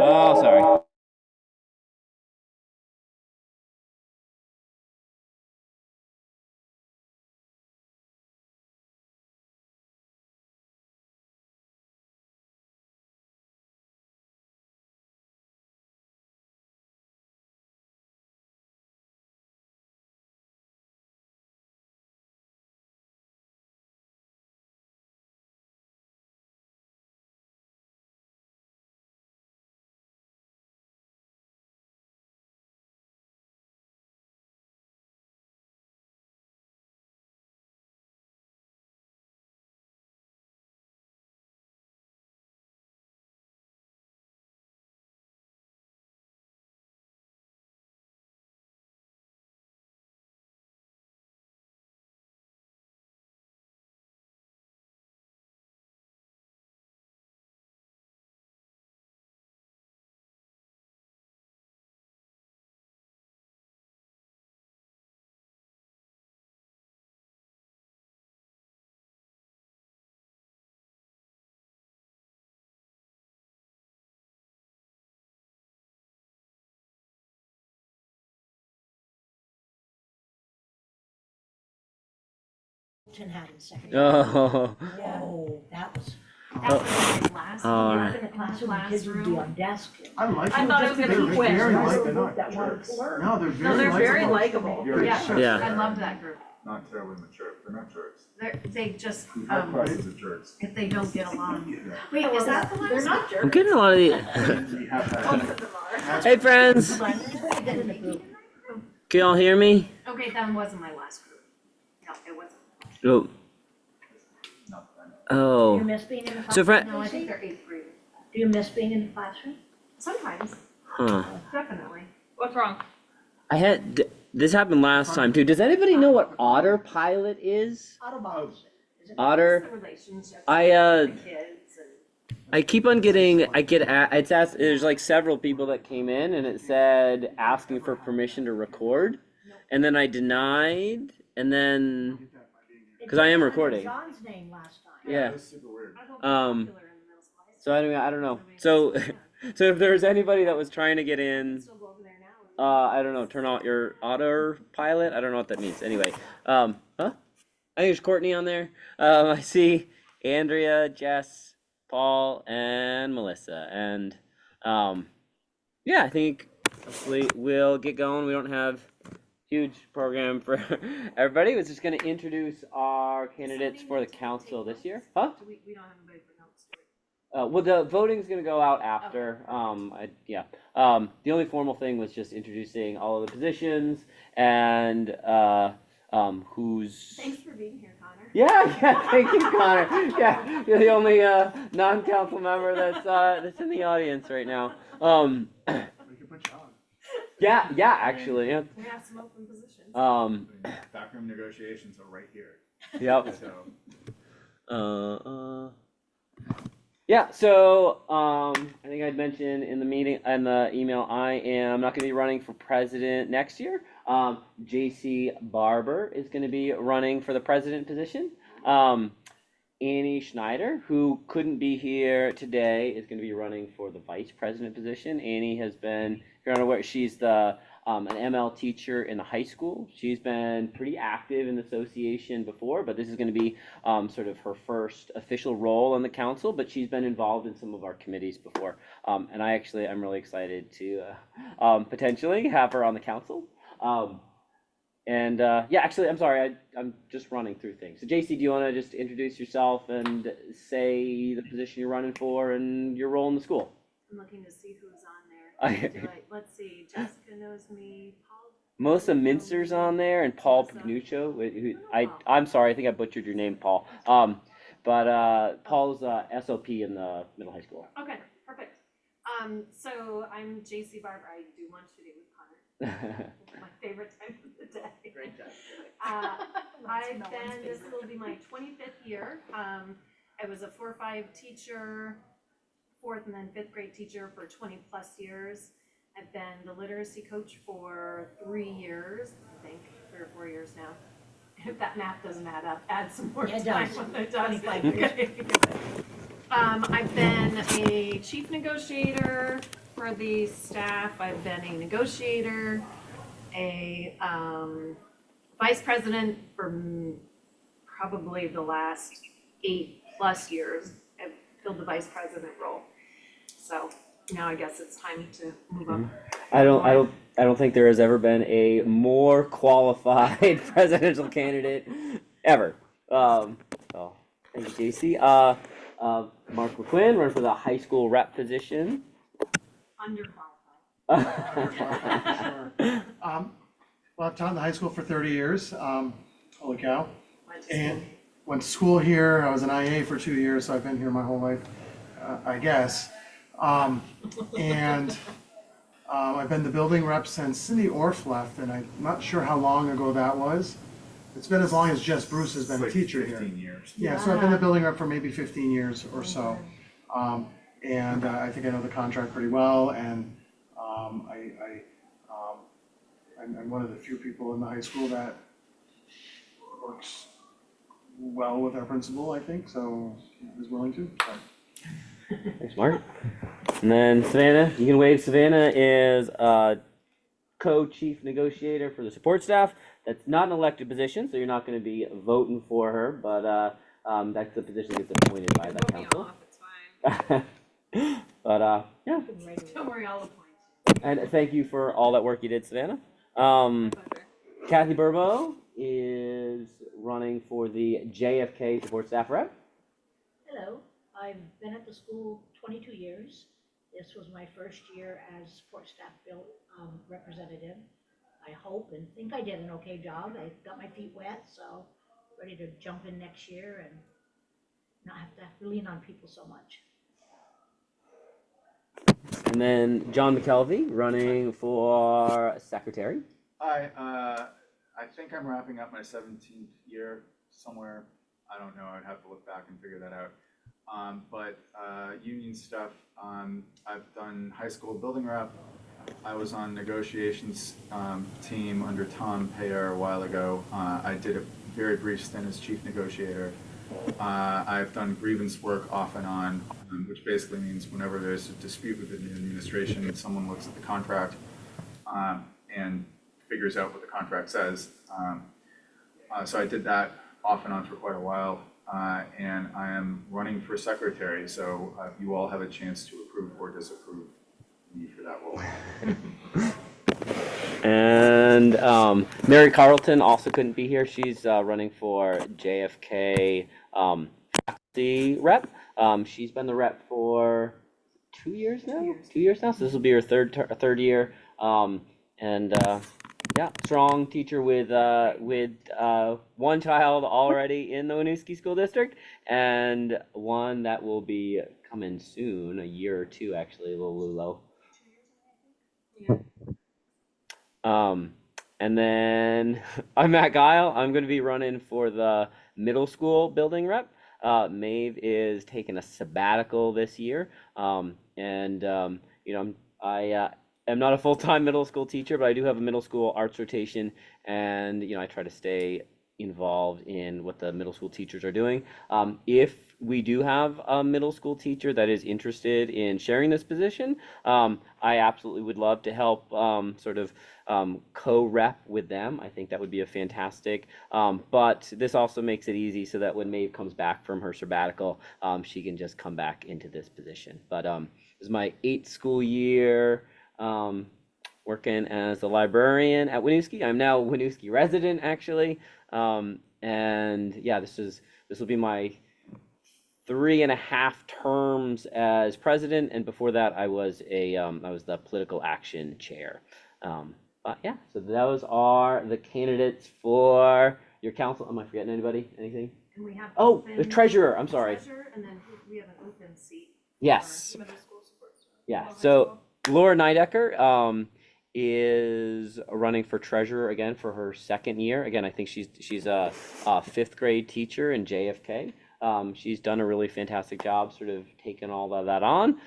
Oh, sorry. Had in second. Oh. Yeah. Oh, that was. That was like last Yeah, year. in the classroom, kids would be on desk. I like I it. thought it was gonna be quick. Very That wanted to learn. No, they're No, they're very likable. likable. Yeah. I love that group. Not terribly mature, they're not jerks. They just, We've had classes of jerks. if they don't get along. Wait, is that the last? They're not I'm getting a lot of the. We have had. Both of them are. Hey, friends. Can y'all hear me? Okay, that wasn't my last group. No, it wasn't. Oh. Do you Oh. miss being in the classroom? So, friend. No, I think they're 8th grade. Do you miss being in the classroom? Sometimes, Huh. definitely. What's wrong? I had. This happened last time too. Does anybody know what Autopilot is? Autobots. Is it? Otter. The relationships. I, with the kids and. I keep on getting. It's asked. There's like several people that came in, and it said asking for permission to record, and then I denied, and then because I am recording. John's name last time. Yeah. That's super weird. I hope Um, they're popular in the middle school. So anyway, I don't know. So, so if there was anybody that was trying to get in, Still go over there now. I don't know, turn on your autopilot. I don't know what that means. Anyway, huh? I think there's Courtney on there. I see Andrea, Jess, Paul, and Melissa. And yeah, I think hopefully we'll get going. We don't have huge program for everybody. We're just going to introduce our candidates for the council this year. Huh? We don't have anybody for notes, do we? Well, the voting's gonna go out after. The only formal thing was just introducing all of the positions and who's. Thanks for being here, Connor. Yeah. Thank you, Connor. Yeah, you're the only non-council member that's in the audience right now. We can put you on. Yeah, actually, yeah. We have some open positions. Backroom negotiations are right here, Yep. so. Yeah, so I think I'd mentioned in the meeting and the email I am not going to be running for president next year. JC Barber is going to be running for the president position. Annie Schneider, who couldn't be here today, is going to be running for the vice president position. Annie has been, if you're unaware, she's the an ML teacher in the high school. She's been pretty active in the association before, but this is going to be sort of her first official role on the council, but she's been involved in some of our committees before. And I'm really excited to potentially have her on the council. Actually, I'm sorry, I'm just running through things. So JC, do you want to just introduce yourself and say the position you're running for and your role in the school? I'm looking to see who's on there. Let's see, Jessica knows me, Paul. Melissa Minster's on there and Paul Pagnuccio. I'm sorry, I think I butchered your name, Paul. But Paul's SOP in the middle high school. Okay, perfect. So I'm JC Barber. I do lunch today with Connor. My favorite time of the day. Great time. This will be my 25th year. I was a 4-5 teacher, 4th and then 5th grade teacher for 20 plus years. I've been the literacy coach for 3 years, I think, 3 or 4 years now. If that math doesn't add up, add some more It time does. when it does. 25 years. Okay. I've been a chief negotiator for the staff. I've been a negotiator, a vice president for probably the last 8+ years. I've filled the vice president role. So now I guess it's time to move up. I don't think there has ever been a more qualified presidential candidate ever. So thank you, JC. Mark McQuinn, run for the high school rep position. Underqualified. Sure. Well, I've taught in the high school for 30 years. Holy cow. Went to school. And went to school here. I was an IA for 2 years, so I've been here my whole life, I guess. And I've been the building rep since Cindy Orff left, and I'm not sure how long ago that was. It's been as long as Jess Bruce has been It's a like teacher here. 15 years. Yeah, so I've been the building rep for maybe 15 years or so. And I think I know the contract pretty well, and I'm one of the few people in the high school that works well with our principal, I think, so is willing to. So. Thanks, Mark. And then Savannah, you can wave. Savannah is co-chief negotiator for the support staff. That's not an elected position, so you're not going to be voting for her, but that's the position that gets appointed by the Vote me council. off, it's fine. But yeah, Don't worry, I'll appoint. and thank you for all that work you did, Savannah. Pleasure. Kathy Burbo is running for the JFK support staff rep. Hello, I've been at the school 22 years. This was my first year as support staff bill representative. I hope and think I did an okay job. I got my feet wet, so ready to jump in next year and not have to lean on people so much. And then John McKelvey running for secretary. I think I'm wrapping up my 17th year somewhere. I don't know. I'd have to look back and figure that out. But union stuff, I've done high school building rep. I was on negotiations team under Tom Payer a while ago. I did a very brief stint as chief negotiator. I've done grievance work off and on, which basically means whenever there's a dispute within the administration, someone looks at the contract and figures out what the contract says. So I did that off and on for quite a while, and I am running for secretary, so you all have a chance to approve or disapprove me for that role. And Mary Carlton also couldn't be here. She's running for JFK faculty rep. She's been the rep for 2 years now. 2 years now. So this will be her third year. Yeah, strong teacher with one child already in the Winooski School District, and one that will be coming soon, a year or two actually, little Lulo. Yeah. And then I'm Matt Guile. I'm going to be running for the middle school building rep. Maeve is taking a sabbatical this year. I am not a full-time middle school teacher, but I do have a middle school arts rotation, and I try to stay involved in what the middle school teachers are doing. If we do have a middle school teacher that is interested in sharing this position, I absolutely would love to help co-rep with them. I think that would be a fantastic, but this also makes it easy so that when Maeve comes back from her sabbatical, she can just come back into this position. But this is my 8th school year working as a librarian at Winooski. I'm now a Winooski resident, actually. And yeah, this will be my 3.5 terms as president, and before that I was the political action chair. But yeah, so those are the candidates for your council. Am I forgetting anybody? Anything? And we have Oh, open- the treasurer. I'm sorry. Treasurer, and then we have an open seat. Yes. For middle school support staff. Yeah. Middle high So school. Laura Neidecker is running for treasurer again for her 2nd year. Again, I think she's a 5th grade teacher in JFK. She's done a really fantastic job sort of taking all of that on.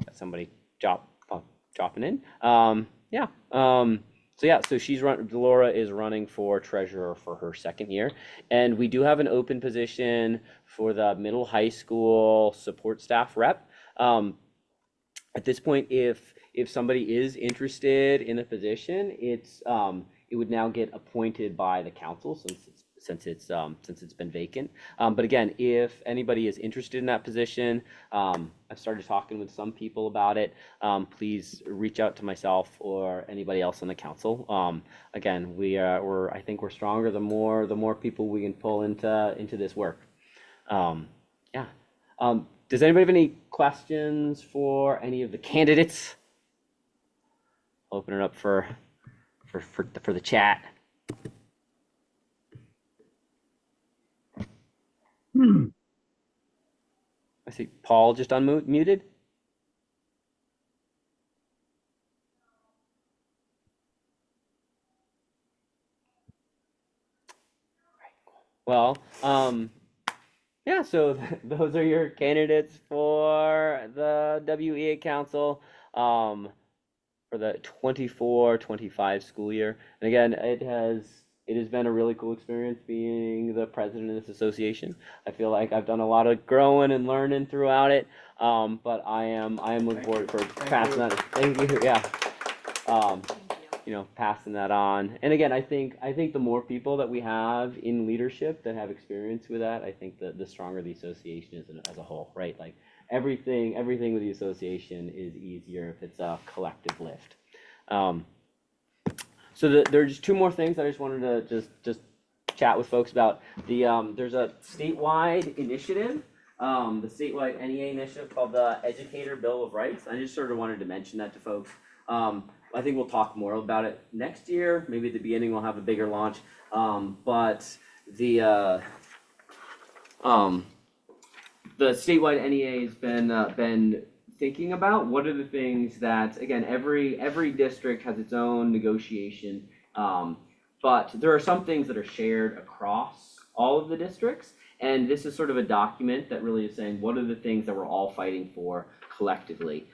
Got somebody dropping in. So yeah, so Laura is running for treasurer for her second year, and we do have an open position for the middle high school support staff rep. At this point, if somebody is interested in the position, it would now get appointed by the council since it's been vacant. But again, if anybody is interested in that position, I've started talking with some people about it. Please reach out to myself or anybody else on the council. Again, I think we're stronger the more people we can pull into this work. Yeah. Does anybody have any questions for any of the candidates? Open it up for the chat. I see Paul just unmuted. Well, yeah, so those are your candidates for the WEA Council for the 24-25 school year. And again, it has been a really cool experience being the president of this association. I feel like I've done a lot of growing and learning throughout it. But I am looking forward for passing that. Thank you. Yeah. Passing that on. And again, I think the more people that we have in leadership that have experience with that, I think the stronger the association is as a whole, right? Like everything with the association is easier if it's a collective lift. So there's two more things I just wanted to just chat with folks about. There's a statewide initiative, the statewide NEA initiative called the Educator Bill of Rights. I just sort of wanted to mention that to folks. I think we'll talk more about it next year. Maybe at the beginning we'll have a bigger launch. But the statewide NEA has been thinking about what are the things that, again, every district has its own negotiation, but there are some things that are shared across all of the districts, and this is sort of a document that really is saying what are the things that we're all fighting for collectively.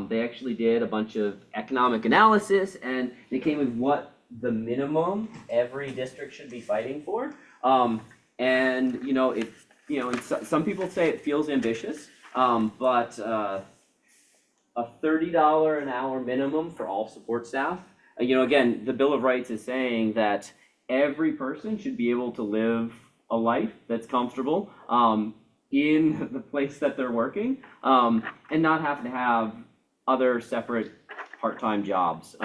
They actually did a bunch of economic analysis, and they came with what the minimum every district should be fighting for. And some people say it feels ambitious, but a $30 an hour minimum for all support staff. Again, the Bill of Rights is saying that every person should be able to live a life that's comfortable in the place that they're working, and not have to have other separate part-time jobs.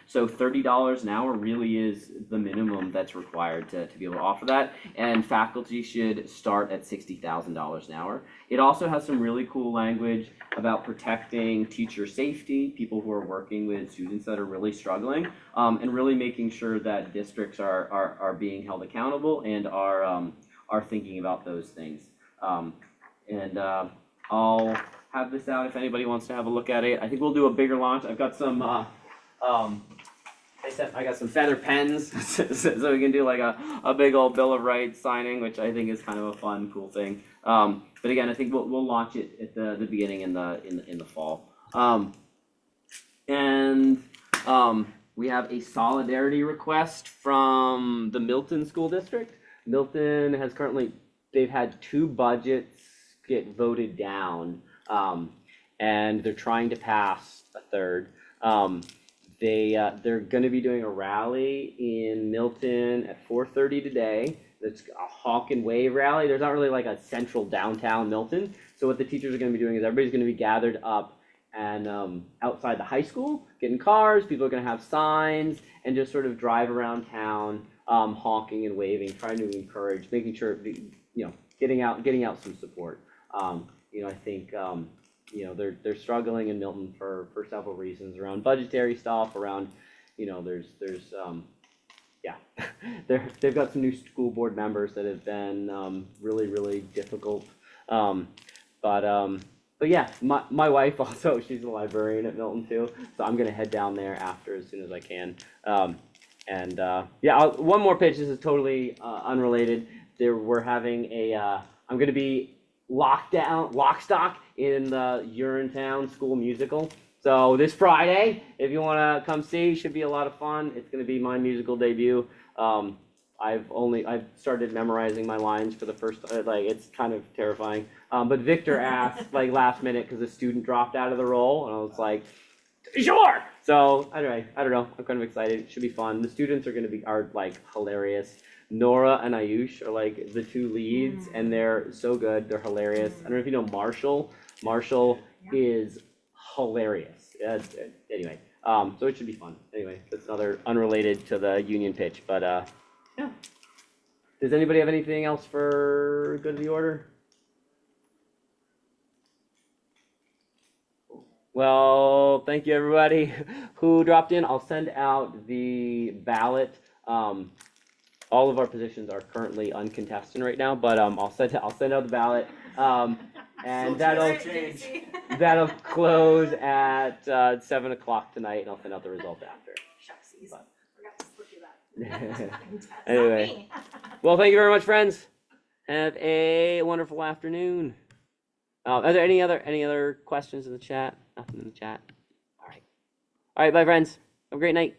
So $30 an hour really is the minimum that's required to be able to offer that, and faculty should start at $60,000 an hour. It also has some really cool language about protecting teacher safety, people who are working with students that are really struggling, and really making sure that districts are being held accountable and are thinking about those things. I'll have this out if anybody wants to have a look at it. I think we'll do a bigger launch. I've got some I got some feather pens so we can do like a big old Bill of Rights signing, which I think is kind of a fun, cool thing. But again, I think we'll launch it at the beginning in the fall. We have a solidarity request from the Milton School District. Milton has they've had 2 budgets get voted down, and they're trying to pass a third. They're going to be doing a rally in Milton at 4:30 today. It's a hawk and wave rally. There's not really like a central downtown Milton. So what the teachers are going to be doing is everybody's going to be gathered up and outside the high school, getting cars. People are going to have signs and just sort of drive around town, honking and waving, trying to encourage, making sure getting out some support. I think they're struggling in Milton for several reasons around budgetary stuff, around they've got some new school board members that have been really difficult. But yeah, my wife also, she's a librarian at Milton too, so I'm gonna head down there after as soon as I can. One more pitch. This is totally unrelated. We're having I'm gonna be lockstock in the Urinetown School Musical. So this Friday, if you want to come see, should be a lot of fun. It's going to be my musical debut. I've started memorizing my lines for the first, it's kind of terrifying. But Victor asked like last minute because a student dropped out of the role, and I was like, sure. So anyway, I don't know. I'm kind of excited. It should be fun. The students are like hilarious. Nora and Ayush are like the two leads, and they're so good. They're hilarious. I don't know if you know Marshall. Marshall is hilarious. Anyway, so it should be fun. Anyway, that's another unrelated to the union pitch, but yeah. Does anybody have anything else for good of the order? Well, thank you everybody who dropped in. I'll send out the ballot. All of our positions are currently uncontested right now, but I'll send out the ballot. And that'll close at 7 o'clock tonight, and I'll send out the results after. Shucksies, But- forgot to slip you that. Anyway, well, thank you very much, friends. Have a wonderful afternoon. Are there any other questions in the chat? Nothing in the chat. All right, bye, friends. Have a great night.